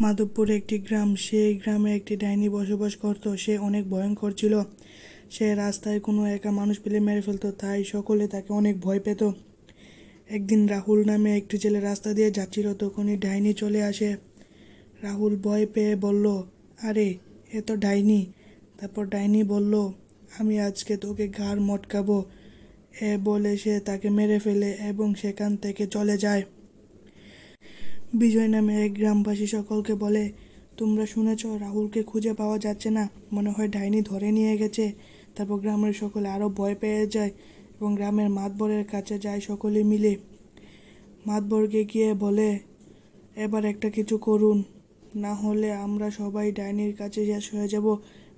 মাধবপুর একটি গ্রাম। সেই গ্রামে একটি ডাইনি বসবাস করত। সে অনেক ভয়ঙ্কর ছিল। সে রাস্তায় কোনো একা মানুষ পেলে মেরে ফেলতো, তাই সকলে তাকে অনেক ভয় পেত। একদিন রাহুল নামে একটি ছেলে রাস্তা দিয়ে যাচ্ছিল, তখনই ডাইনি চলে আসে। রাহুল ভয় পেয়ে বলল, আরে এ তো ডাইনি। তারপর ডাইনি বলল, আমি আজকে তোকে ঘাড় মটকাবো। এ বলে সে তাকে মেরে ফেলে এবং সেখান থেকে চলে যায়। বিজয় নামে এক গ্রামবাসী সকলকে বলে, তোমরা শুনেছ রাহুলকে খুঁজে পাওয়া যাচ্ছে না, মনে হয় ডাইনি ধরে নিয়ে গেছে। তারপর গ্রামের সকলে আরও ভয় পেয়ে যায় এবং গ্রামের মাতবরের কাছে যায় সকলে মিলে। মাতবরকে গিয়ে বলে, এবার একটা কিছু করুন, না হলে আমরা সবাই ডাইনির কাছে শেষ হয়ে যাব।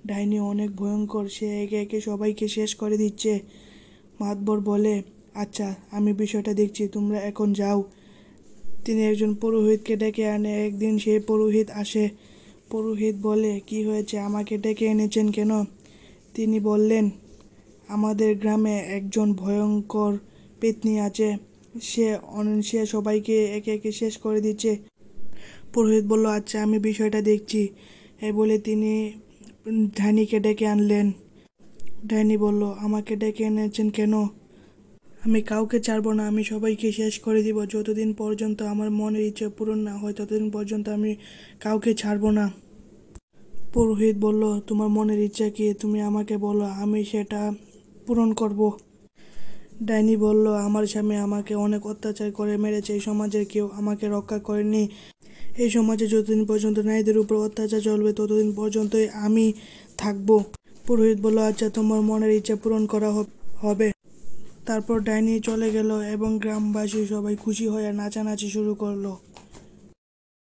ডাইনি অনেক ভয়ঙ্কর, সে একে একে সবাইকে শেষ করে দিচ্ছে। মাতবর বলে, আচ্ছা আমি বিষয়টা দেখছি, তোমরা এখন যাও। তিনি একজন পুরোহিতকে ডেকে আনে। একদিন সেই পুরোহিত আসে। পুরোহিত বলে, কি হয়েছে, আমাকে ডেকে এনেছেন কেন? তিনি বললেন, আমাদের গ্রামে একজন ভয়ঙ্কর পেতনি আছে, সে সবাইকে একে একে শেষ করে দিচ্ছে। পুরোহিত বলল, আচ্ছা আমি বিষয়টা দেখছি। বলে তিনি ডাইনিকে ডেকে আনলেন। ডাইনি বলল, আমাকে ডেকে এনেছেন কেন? আমি কাউকে ছাড়বো না, আমি সবাইকে শেষ করে দিব। যতদিন পর্যন্ত আমার মনের ইচ্ছে পূরণ না হয় ততদিন পর্যন্ত আমি কাউকে ছাড়বো না। পুরোহিত বলল, তোমার মনের ইচ্ছা কি, তুমি আমাকে বলো, আমি সেটা পূরণ করব। ডাইনি বলল, আমার স্বামী আমাকে অনেক অত্যাচার করে মেরেছে, এই সমাজের কেউ আমাকে রক্ষা করেনি। এই সমাজে যতদিন পর্যন্ত নারীদের উপর অত্যাচার চলবে ততদিন পর্যন্তই আমি থাকবো। পুরোহিত বলল, আচ্ছা তোমার মনের ইচ্ছা পূরণ করা হবে। তারপর ডাইনি চলে গেল এবং গ্রামবাসী সবাই খুশি হয়ে নাচানাচি শুরু করলো।